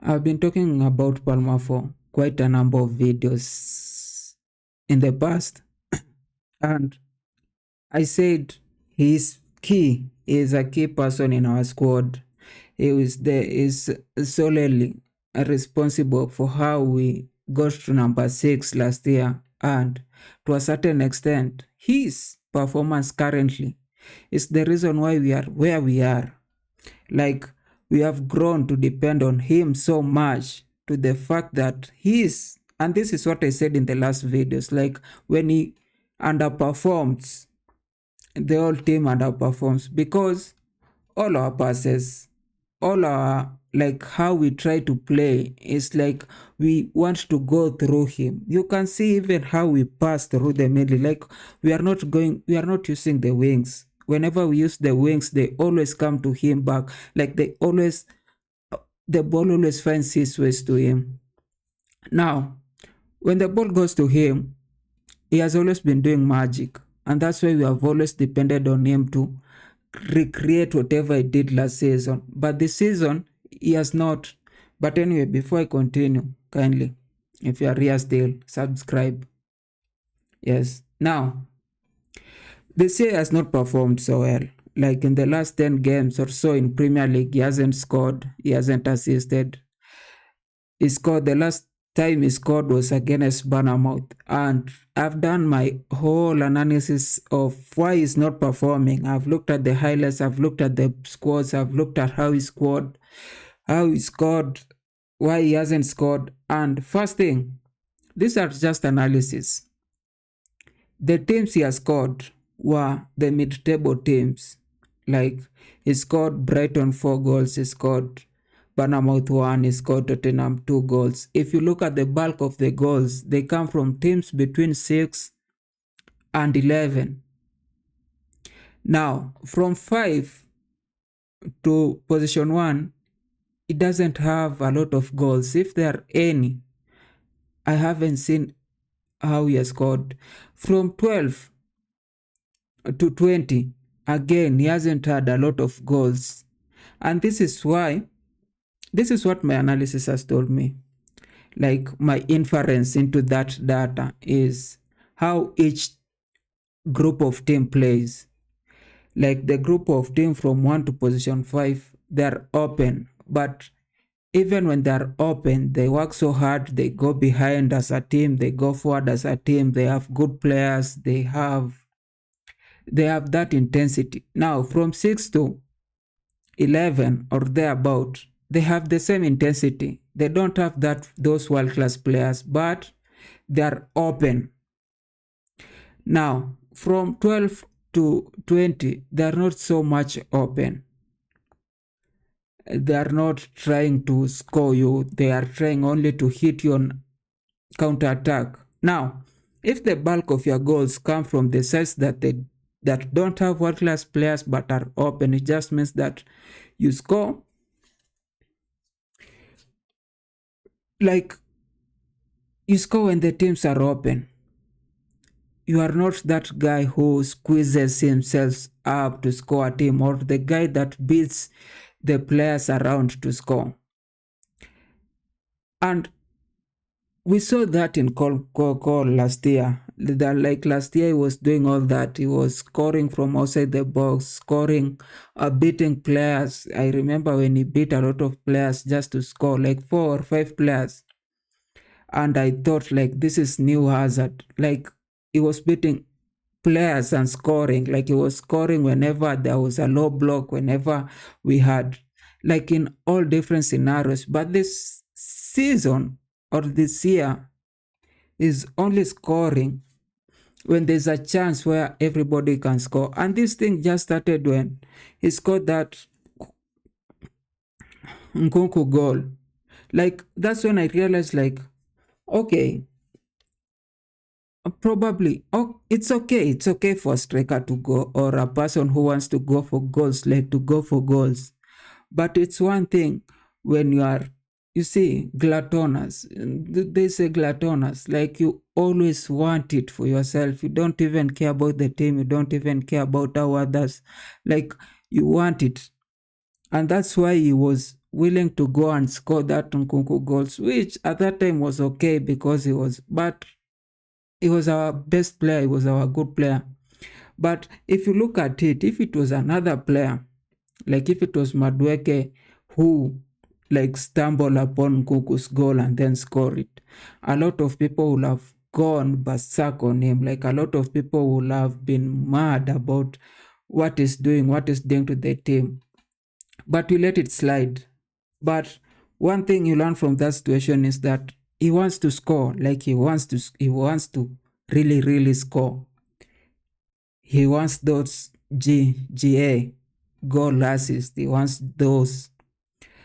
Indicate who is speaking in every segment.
Speaker 1: I've been talking about Palma for quite a number of videos in the past, and I said he is key. He is a key person in our squad. Is solely responsible for how we got to number 6 last year, and to a certain extent, his performance currently is the reason why we are where we are. Like, we have grown to depend on him so much to the fact that he's, and this is what I said in the last videos, like when he underperforms, the whole team underperforms because all our passes, all our, like how we try to play is like we want to go through him. You can see even how we pass through the middle. Like, we are not using the wings. Whenever we use the wings, they always come to him back. Like, the ball always finds its ways to him. Now, when the ball goes to him, he has always been doing magic, and that's why we have always depended on him to recreate whatever he did last season. But this season, he has not. But anyway, before I continue, kindly, if you are here still, subscribe. Yes. Now, this year has not performed so well. Like in the last 10 games or so in Premier League, he hasn't scored, he hasn't assisted. He scored the last time he scored was against Bournemouth, and I've done my whole analysis of why he's not performing. I've looked at the highlights, I've looked at the scores, I've looked at how he scored, why he hasn't scored. And first thing, these are just analysis. The teams he has scored were the mid-table teams. Like, he scored Brighton 4 goals, he scored Bournemouth 1, he scored Tottenham 2 goals. If you look at the bulk of the goals, they come from teams between 6 and 11. Now, from 5 to position 1, it doesn't have a lot of goals. If there are any, I haven't seen how he has scored. From 12 to 20, again, he hasn't had a lot of goals. And this is what my analysis has told me. Like, my inference into that data is how each group of team plays. Like, the group of team from 1 to position 5, they're open, but even when they're open, they work so hard, they go behind as a team, they go forward as a team, they have good players, they have that intensity. Now, from 6 to 11 or thereabout, they have the same intensity. They don't have those world-class players, but they're open. Now, from 12 to 20, they're not so much open. They are not trying to score you. They are trying only to hit you on counter-attack. Now, if the bulk of your goals come from the sides that don't have world-class players but are open, it just means that you score when the teams are open. You are not that guy who squeezes himself up to score a team, or the guy that beats the players around to score. And we saw that in Call last year. Like last year, he was doing all that. He was scoring from outside the box, scoring, beating players. I remember when he beat a lot of players just to score, like 4 or 5 players. And I thought, like, this is new hazard. Like, he was beating players and scoring. Like, he was scoring whenever there was a low block, whenever we had, like, in all different scenarios. But this season or this year is only scoring when there's a chance where everybody can score. And this thing just started when he scored that Nkunku goal. Like, that's when I realized, like, okay, probably, it's okay for a striker to go, or a person who wants to go for goals, like to go for goals. But it's one thing when you see, gluttonous. They say gluttonous, like you always want it for yourself. You don't even care about the team. You don't even care about how others, like, you want it. And that's why he was willing to go and score that Nkunku goals, which at that time was okay because he was our best player, he was our good player. But if you look at it, if it was another player, like if it was Madueke who like stumble upon Nkunku's goal and then score it, a lot of people will have gone berserk on him. Like a lot of people will have been mad about what is doing to the team. But we let it slide. But one thing you learn from that situation is that he wants to score. Like he wants to really, really score. He wants those GA goal assists. He wants those.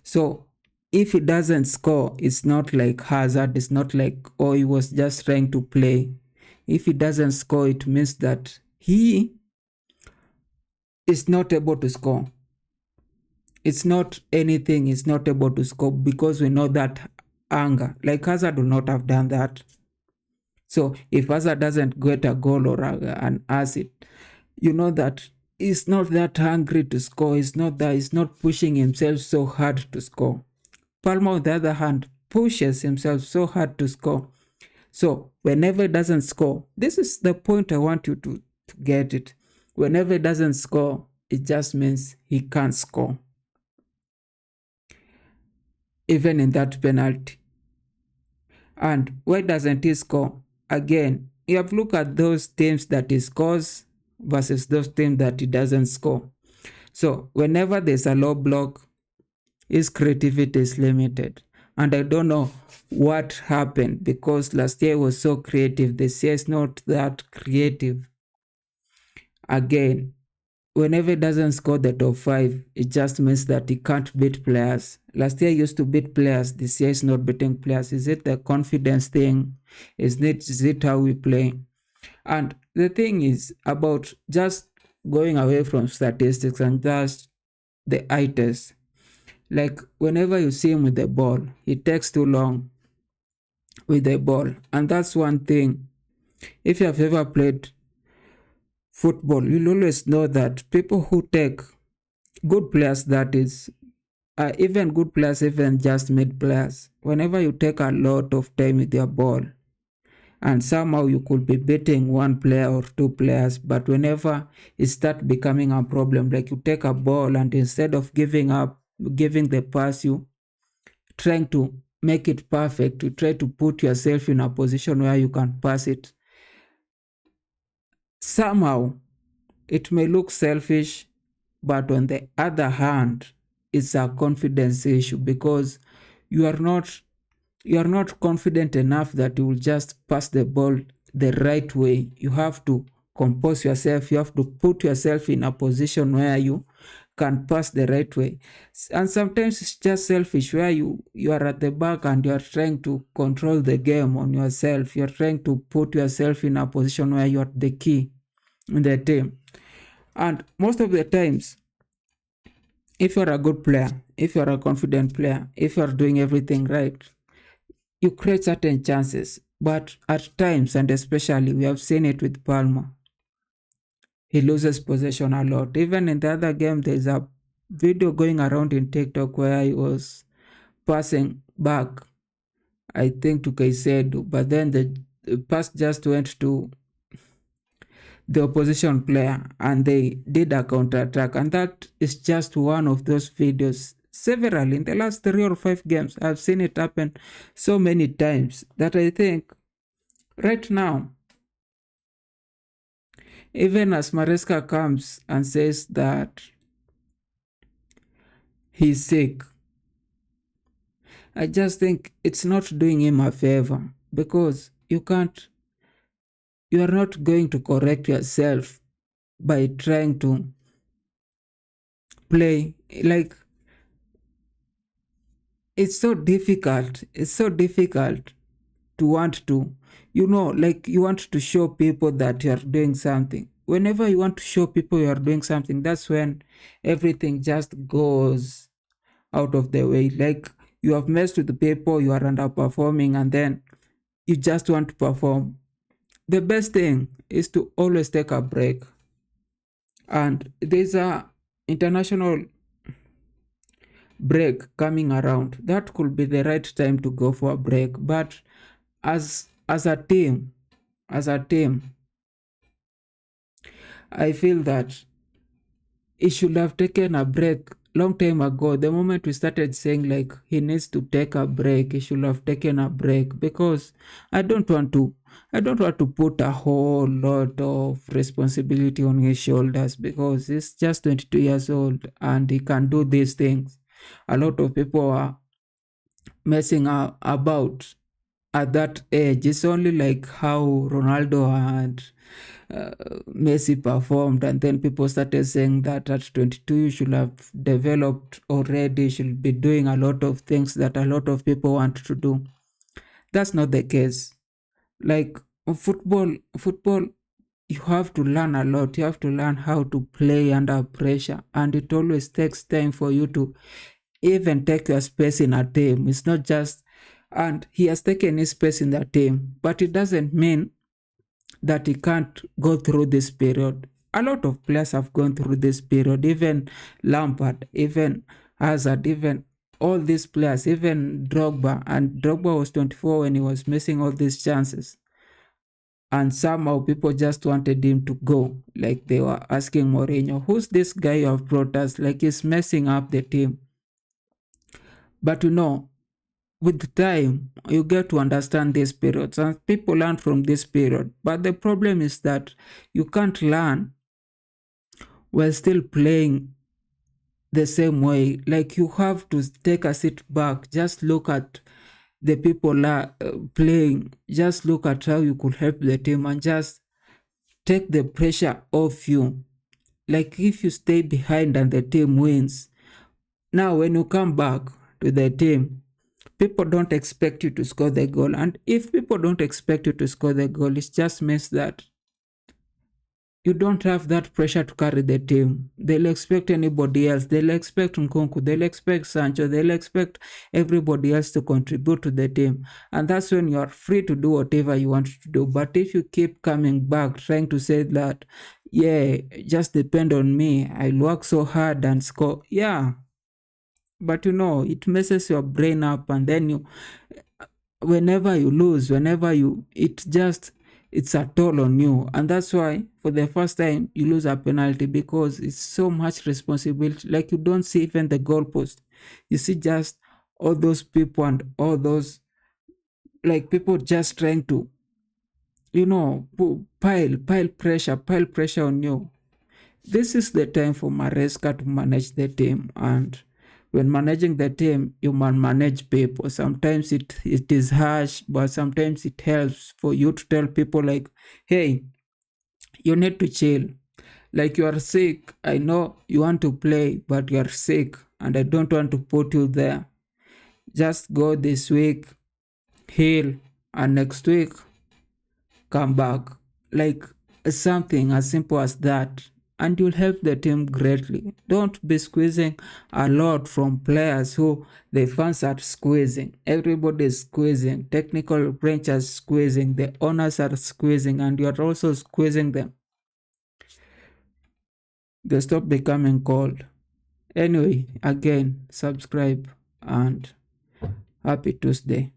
Speaker 1: So if he doesn't score, it's not like Hazard. It's not like, oh, he was just trying to play. If he doesn't score, it means that he is not able to score. It's not anything, it's not able to score, because we know that anger. Like Hazard would not have done that. So if Hazard doesn't get a goal or an assist, you know that he's not that hungry to score. He's not pushing himself so hard to score. Palmer, on the other hand, pushes himself so hard to score. So whenever he doesn't score, this is the point I want you to get it. Whenever he doesn't score, it just means he can't score. Even in that penalty. And why doesn't he score? Again, you have to look at those teams that he scores versus those teams that he doesn't score. So whenever there's a low block, his creativity is limited. And I don't know what happened, because last year was so creative. This year is not that creative. Again, whenever he doesn't score the top 5, it just means that he can't beat players. Last year he used to beat players. This year is not beating players. Is it the confidence thing? Is it how we play? And the thing is about just going away from statistics and just the eye test. Like whenever you see him with the ball, he takes too long with the ball. And that's one thing. If you have ever played football, you'll always know that people who take good players, that is, even good players, even just mid players, whenever you take a lot of time with your ball, and somehow you could be beating one player or two players, but whenever it start becoming a problem, like you take a ball and instead of giving the pass, you trying to make it perfect, you try to put yourself in a position where you can pass it. Somehow it may look selfish, but on the other hand, it's a confidence issue, because you are not confident enough that you will just pass the ball the right way. You have to compose yourself. You have to put yourself in a position where you can pass the right way. And sometimes it's just selfish, where you are at the back and you are trying to control the game on yourself. You're trying to put yourself in a position where you are the key in the team. And most of the times, if you're a good player, if you're a confident player, if you're doing everything right, you create certain chances. But at times, and especially we have seen it with Palmer, he loses possession a lot. Even in the other game, there's a video going around in TikTok where he was passing back, I think, to Caicedo, but then the pass just went to the opposition player and they did a counter attack. And that is just one of those videos. Several in the last 3 or 5 games, I've seen it happen so many times that I think right now, even as Maresca comes and says that he's sick, I just think it's not doing him a favor, because you are not going to correct yourself by trying to play. Like, it's so difficult to want to, like you want to show people that you're doing something. Whenever you want to show people you are doing something, that's when everything just goes out of the way. Like you have messed with the people, you are underperforming, and then you just want to perform. The best thing is to always take a break. And there's a international break coming around, that could be the right time to go for a break. But as a team, as a team, I feel that he should have taken a break long time ago. The moment we started saying like he needs to take a break, he should have taken a break, because I don't want to I don't want to put a whole lot of responsibility on his shoulders, because he's just 22 years old and he can do these things. A lot of people are messing about at that age. It's only like how Ronaldo and uh, Messi performed, and then people started saying that at 22 you should have developed already, you should be doing a lot of things that a lot of people want to do. That's not the case. Like football, you have to learn a lot. You have to learn how to play under pressure, and it always takes time for you to even take your space in a team. It's not just, and he has taken his space in the team, but it doesn't mean that he can't go through this period. A lot of players have gone through this period, even Lampard, even Hazard, even all these players, even Drogba. And Drogba was 24 when he was missing all these chances. And somehow people just wanted him to go. Like they were asking Mourinho, who's this guy you have brought us? Like he's messing up the team. But with time, you get to understand these periods, and people learn from this period. But the problem is that you can't learn while still playing the same way. Like you have to take a sit back, just look at the people playing, just look at how you could help the team, and just take the pressure off you. Like if you stay behind and the team wins, now when you come back to the team, people don't expect you to score the goal. And if people don't expect you to score the goal, it just means that you don't have that pressure to carry the team. They'll expect anybody else. They'll expect Nkunku. They'll expect Sancho. They'll expect everybody else to contribute to the team. And that's when you are free to do whatever you want to do. But if you keep coming back trying to say that, yeah, just depend on me, I'll work so hard and score. Yeah, but it messes your brain up, and then whenever you lose, it's a toll on you. And that's why for the first time you lose a penalty, because it's so much responsibility. Like you don't see even the goalpost, you see just all those people and all those, like, people just trying to pile pressure on you. This is the time for Maresca to manage the team. And when managing the team, you must manage people. Sometimes it is harsh, but sometimes it helps for you to tell people like, hey, you need to chill. Like you are sick. I know you want to play, but you are sick and I don't want to put you there. Just go this week, heal, and next week come back. Like something as simple as that, and you'll help the team greatly. Don't be squeezing a lot from players who the fans are squeezing. Everybody is squeezing. Technical branch are squeezing. The owners are squeezing, and you're also squeezing them. They stop becoming cold. Anyway, again, subscribe and happy Tuesday.